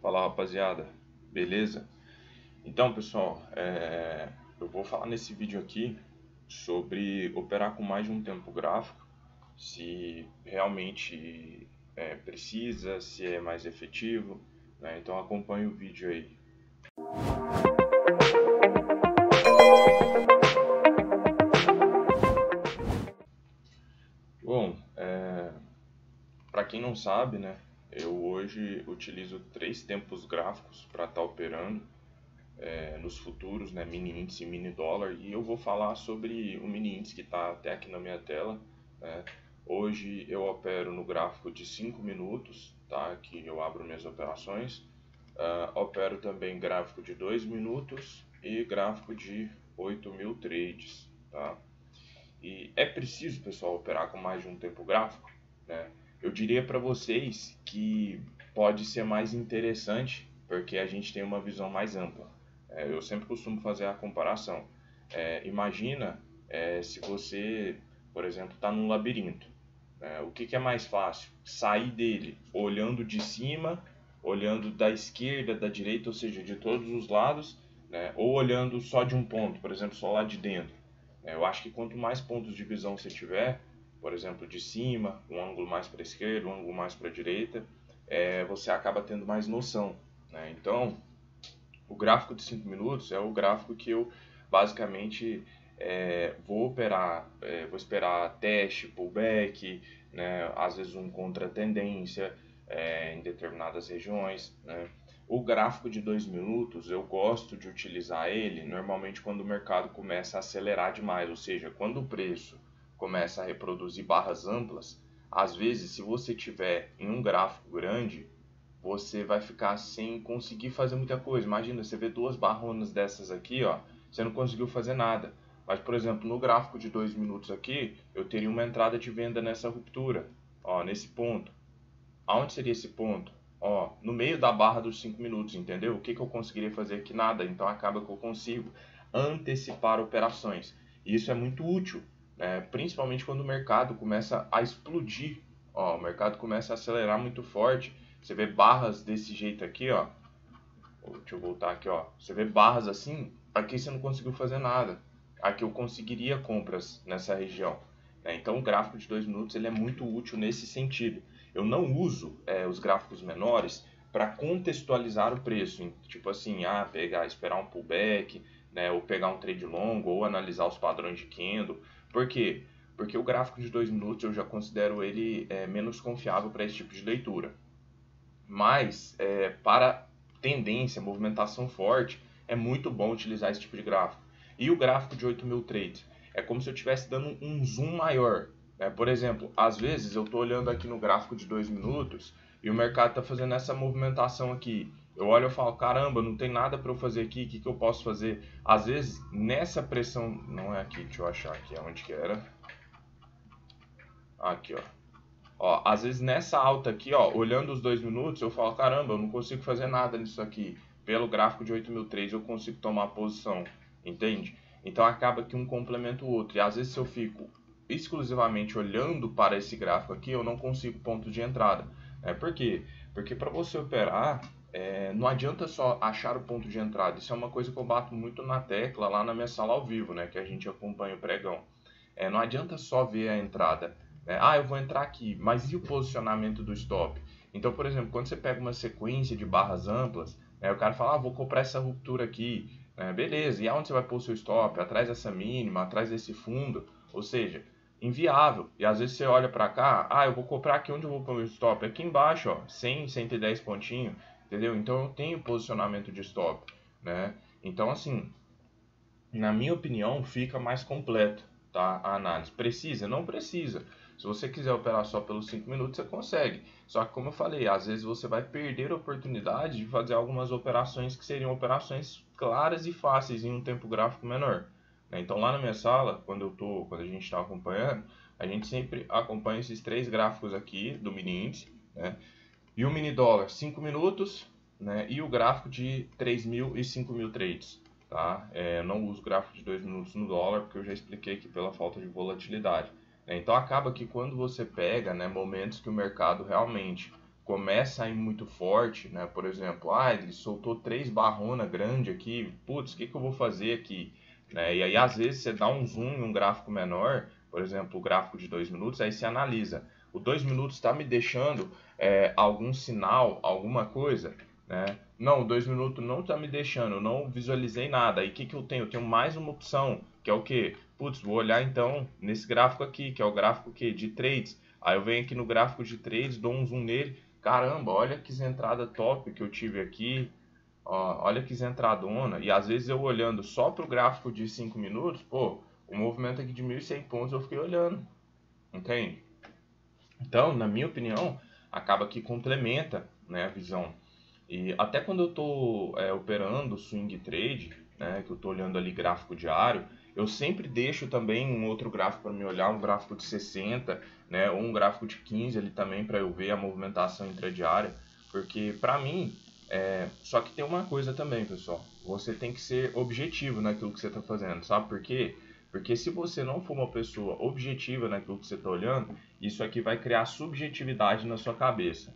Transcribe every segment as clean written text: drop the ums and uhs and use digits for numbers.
Fala rapaziada, beleza? Então pessoal, eu vou falar nesse vídeo aqui sobre operar com mais de um tempo gráfico, se realmente precisa, se é mais efetivo, né? Então acompanhe o vídeo aí. Bom, para quem não sabe, né, eu hoje utilizo 3 tempos gráficos para estar operando nos futuros, né, mini índice e mini dólar, e eu vou falar sobre o mini índice que está até aqui na minha tela, né. Hoje eu opero no gráfico de 5 minutos, tá, que eu abro minhas operações. Opero também gráfico de 2 minutos e gráfico de 8.000 trades, tá. E é preciso, pessoal, operar com mais de um tempo gráfico, né? Eu diria para vocês que pode ser mais interessante porque a gente tem uma visão mais ampla. Eu sempre costumo fazer a comparação. Imagina se você, por exemplo, está num labirinto. O que é mais fácil? Sair dele olhando de cima, olhando da esquerda, da direita, ou seja, de todos os lados, né? Ou olhando só de um ponto, por exemplo, só lá de dentro. Eu acho que quanto mais pontos de visão você tiver, por exemplo, de cima, um ângulo mais para a esquerda, um ângulo mais para a direita, você acaba tendo mais noção, né? Então, o gráfico de 5 minutos é o gráfico que eu basicamente vou operar, vou esperar teste, pullback, né? Às vezes um contra-tendência em determinadas regiões, né? O gráfico de 2 minutos eu gosto de utilizar ele normalmente quando o mercado começa a acelerar demais, ou seja, quando o preço começa a reproduzir barras amplas. Às vezes, se você tiver em um gráfico grande, você vai ficar sem conseguir fazer muita coisa. Imagina, você vê duas barronas dessas aqui, ó, você não conseguiu fazer nada. Mas, por exemplo, no gráfico de 2 minutos aqui, eu teria uma entrada de venda nessa ruptura, ó, nesse ponto. Aonde seria esse ponto? Ó, no meio da barra dos 5 minutos, entendeu? O que eu conseguiria fazer aqui? Nada. Então acaba que eu consigo antecipar operações. E isso é muito útil, né? Principalmente quando o mercado começa a explodir. Ó, o mercado começa a acelerar muito forte. Você vê barras desse jeito aqui, ó. Deixa eu voltar aqui, ó. Você vê barras assim, aqui você não conseguiu fazer nada. Aqui eu conseguiria compras nessa região, né? Então o gráfico de 2 minutos ele é muito útil nesse sentido. Eu não uso os gráficos menores para contextualizar o preço, tipo assim, pegar, esperar um pullback, né, ou pegar um trade longo, ou analisar os padrões de candle. Por quê? Porque o gráfico de 2 minutos eu já considero ele menos confiável para esse tipo de leitura. Mas para tendência, movimentação forte, é muito bom utilizar esse tipo de gráfico. E o gráfico de 8.000 trades é como se eu estivesse dando um zoom maior, né? Por exemplo, às vezes eu estou olhando aqui no gráfico de 2 minutos e o mercado está fazendo essa movimentação aqui. Eu olho e falo, caramba, não tem nada para eu fazer aqui, o que eu posso fazer? Às vezes, nessa pressão, não é aqui, deixa eu achar aqui onde que era. Aqui, ó. Ó, às vezes nessa alta aqui, ó, olhando os 2 minutos, eu falo, caramba, eu não consigo fazer nada nisso aqui. Pelo gráfico de 8.000 trades eu consigo tomar posição, entende? Então acaba que um complementa o outro. E às vezes se eu fico exclusivamente olhando para esse gráfico aqui, eu não consigo ponto de entrada. Por quê? Porque para você operar, não adianta só achar o ponto de entrada. Isso é uma coisa que eu bato muito na tecla lá na minha sala ao vivo, né? Que a gente acompanha o pregão. Não adianta só ver a entrada, né? Eu vou entrar aqui, mas e o posicionamento do stop? Então, por exemplo, quando você pega uma sequência de barras amplas, né, o cara fala, vou comprar essa ruptura aqui, né, beleza, e aonde você vai pôr o seu stop? Atrás dessa mínima, atrás desse fundo, ou seja, inviável. E às vezes você olha para cá, eu vou comprar aqui, onde eu vou pôr o meu stop? Aqui embaixo, ó, 100, 110 pontinhos, entendeu? Então eu tenho posicionamento de stop, né? Então, assim, na minha opinião, fica mais completo, tá, a análise. Precisa? Não precisa. Se você quiser operar só pelos 5 minutos, você consegue. Só que, como eu falei, às vezes você vai perder a oportunidade de fazer algumas operações que seriam operações claras e fáceis em um tempo gráfico menor, né? Então, lá na minha sala, quando a gente está acompanhando, a gente sempre acompanha esses 3 gráficos aqui do mini índice, né? E o mini dólar 5 minutos, né? E o gráfico de 3.000 e 5.000 trades. Tá? Não uso gráfico de 2 minutos no dólar, porque eu já expliquei aqui pela falta de volatilidade. Então acaba que quando você pega, né, momentos que o mercado realmente começa a ir muito forte, né? Por exemplo, ele soltou 3 barrona grande aqui, putz, o que eu vou fazer aqui? Né? E aí, às vezes, você dá um zoom em um gráfico menor, por exemplo, o gráfico de 2 minutos, aí você analisa. O 2 minutos está me deixando algum sinal, alguma coisa, né? Não, o 2 minutos não está me deixando, eu não visualizei nada. Aí o que eu tenho? Eu tenho mais uma opção, que é o quê? Putz, vou olhar então nesse gráfico aqui, que é o gráfico de trades. Aí eu venho aqui no gráfico de trades, dou um zoom nele. Caramba, olha que entrada top que eu tive aqui. Ó, olha que entradona. E às vezes eu olhando só para o gráfico de 5 minutos, pô, o movimento aqui de 1.100 pontos eu fiquei olhando. Entende? Então, na minha opinião, acaba que complementa, né, a visão. E até quando eu estou operando swing trade, né, que eu estou olhando ali gráfico diário, eu sempre deixo também um outro gráfico para me olhar, um gráfico de 60, né, ou um gráfico de 15 ali também para eu ver a movimentação intradiária, porque para mim, só que tem uma coisa também, pessoal, você tem que ser objetivo naquilo que você está fazendo, sabe por quê? Porque se você não for uma pessoa objetiva naquilo que você está olhando, isso aqui vai criar subjetividade na sua cabeça.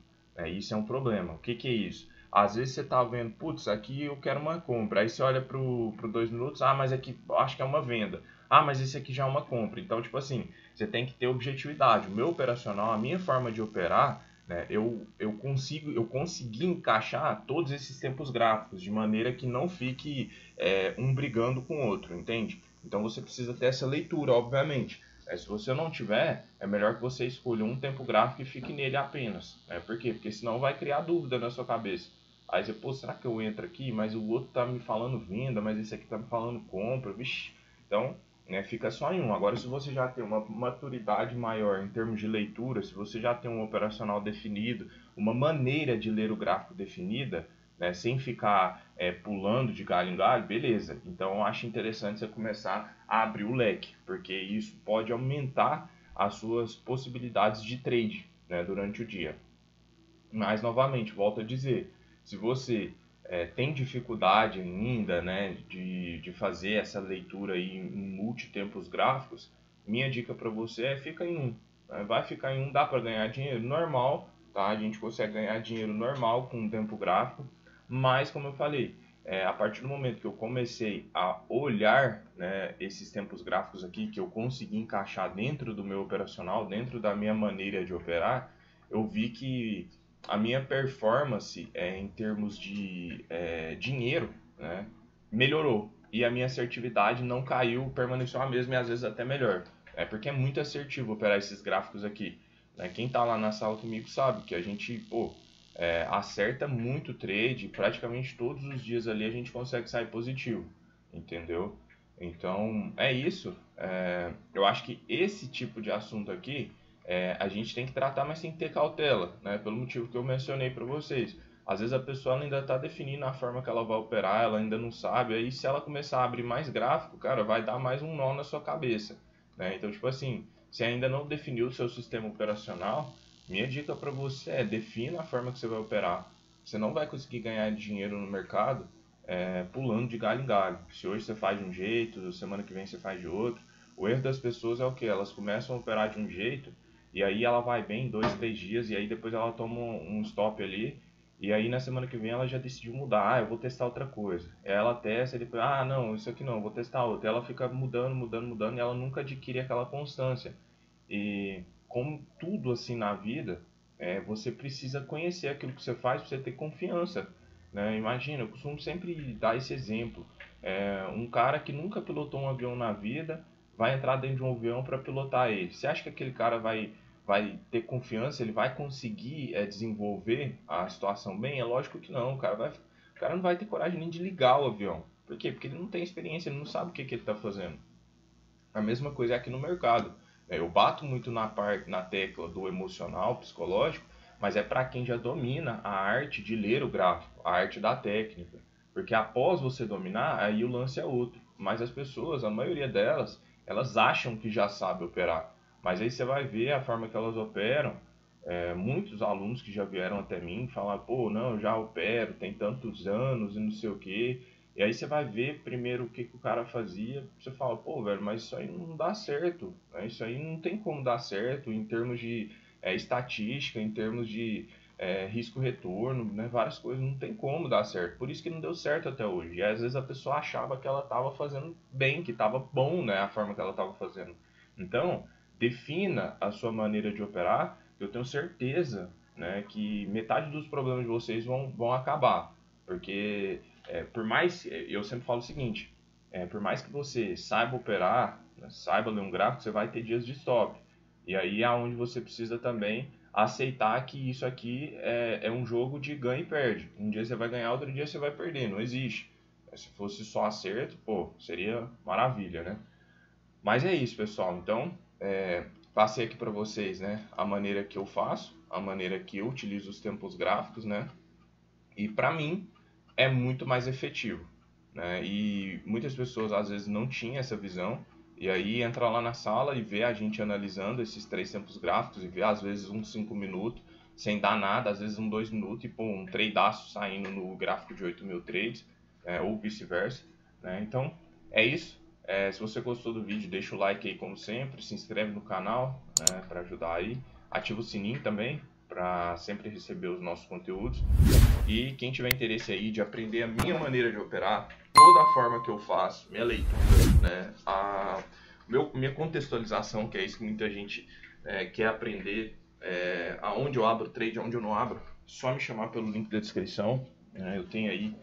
Isso é um problema. O que é isso? Às vezes você está vendo, putz, aqui eu quero uma compra. Aí você olha pro 2 minutos, mas aqui acho que é uma venda. Mas esse aqui já é uma compra. Então, tipo assim, você tem que ter objetividade. O meu operacional, a minha forma de operar, né, eu consegui encaixar todos esses tempos gráficos de maneira que não fique um brigando com o outro, entende? Então você precisa ter essa leitura, obviamente. Se você não tiver, é melhor que você escolha um tempo gráfico e fique nele apenas. Por quê? Porque senão vai criar dúvida na sua cabeça. Aí você, pô, será que eu entro aqui? Mas o outro tá me falando venda, mas esse aqui tá me falando compra. Vixe. Então, fica só em um. Agora, se você já tem uma maturidade maior em termos de leitura, se você já tem um operacional definido, uma maneira de ler o gráfico definida, né, sem ficar pulando de galho em galho, beleza. Então eu acho interessante você começar a abrir o leque, porque isso pode aumentar as suas possibilidades de trade, né, durante o dia. Mas novamente, volto a dizer, se você tem dificuldade ainda, né, de fazer essa leitura aí em multitempos gráficos, minha dica para você é fica em um. Né? Vai ficar em um, dá para ganhar dinheiro normal, tá? A gente consegue ganhar dinheiro normal com um tempo gráfico, mas como eu falei, a partir do momento que eu comecei a olhar, né, esses tempos gráficos aqui, que eu consegui encaixar dentro do meu operacional, dentro da minha maneira de operar, eu vi que a minha performance em termos de dinheiro, né, melhorou. E a minha assertividade não caiu, permaneceu a mesma e às vezes até melhor. Porque é muito assertivo operar esses gráficos aqui. Né? Quem está lá na sala comigo sabe que a gente acerta muito trade, praticamente todos os dias ali a gente consegue sair positivo, entendeu? Então é isso. Eu acho que esse tipo de assunto aqui a gente tem que tratar, mas tem que ter cautela, né? Pelo motivo que eu mencionei para vocês. Às vezes a pessoa ainda está definindo a forma que ela vai operar, ela ainda não sabe. Aí se ela começar a abrir mais gráfico, cara, vai dar mais um nó na sua cabeça, né? Então, tipo assim, se ainda não definiu o seu sistema operacional, minha dica para você é defina a forma que você vai operar. Você não vai conseguir ganhar dinheiro no mercado pulando de galho em galho. Se hoje você faz de um jeito, semana que vem você faz de outro. O erro das pessoas é o que? Elas começam a operar de um jeito e aí ela vai bem 2, 3 dias e aí depois ela toma um stop ali e aí na semana que vem ela já decidiu mudar, eu vou testar outra coisa. Ela testa e depois, não, isso aqui não, vou testar outra. Ela fica mudando, mudando, mudando e ela nunca adquire aquela constância. E como tudo assim na vida, você precisa conhecer aquilo que você faz para você ter confiança. Né? Imagina, eu costumo sempre dar esse exemplo. Um cara que nunca pilotou um avião na vida vai entrar dentro de um avião para pilotar ele. Você acha que aquele cara vai ter confiança? Ele vai conseguir desenvolver a situação bem? É lógico que não. O cara não vai ter coragem nem de ligar o avião. Por quê? Porque ele não tem experiência, ele não sabe o que ele está fazendo. A mesma coisa é aqui no mercado. Eu bato muito na tecla do emocional, psicológico, mas é para quem já domina a arte de ler o gráfico, a arte da técnica. Porque após você dominar, aí o lance é outro. Mas as pessoas, a maioria delas, elas acham que já sabe operar. Mas aí você vai ver a forma que elas operam. Muitos alunos que já vieram até mim falam, pô, não, eu já opero, tem tantos anos e não sei o quê. E aí você vai ver primeiro o que o cara fazia, você fala, pô, velho, mas isso aí não dá certo, né? Isso aí não tem como dar certo em termos de estatística, em termos de risco-retorno, né, várias coisas, não tem como dar certo. Por isso que não deu certo até hoje. E às vezes a pessoa achava que ela estava fazendo bem, que estava bom, né, a forma que ela estava fazendo. Então, defina a sua maneira de operar, eu tenho certeza, né, que metade dos problemas de vocês vão acabar. Porque, por mais, eu sempre falo o seguinte, por mais que você saiba operar, né, saiba ler um gráfico, você vai ter dias de stop. E aí é onde você precisa também aceitar que isso aqui é um jogo de ganha e perde. Um dia você vai ganhar, outro dia você vai perder. Não existe. Se fosse só acerto, pô, seria maravilha, né? Mas é isso, pessoal. Então, passei aqui para vocês, né, a maneira que eu faço, a maneira que eu utilizo os tempos gráficos, né? E para mim é muito mais efetivo, né? E muitas pessoas às vezes não tinham essa visão. E aí entra lá na sala e vê a gente analisando esses três tempos gráficos e vê às vezes uns 5 minutos sem dar nada, às vezes 2 minutos e pô, um tradeaço saindo no gráfico de 8 mil trades, ou vice-versa, né? Então é isso. Se você gostou do vídeo, deixa o like aí como sempre, se inscreve no canal, né, para ajudar aí, ativa o sininho também para sempre receber os nossos conteúdos. E quem tiver interesse aí de aprender a minha maneira de operar, toda a forma que eu faço, minha leitura, né, minha contextualização, que é isso que muita gente quer aprender, aonde eu abro trade, aonde eu não abro, só me chamar pelo link da descrição. Eu tenho aí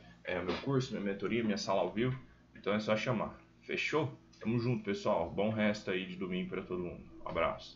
meu curso, minha mentoria, minha sala ao vivo, então é só chamar. Fechou? Tamo junto, pessoal. Bom resto aí de domingo para todo mundo. Um abraço.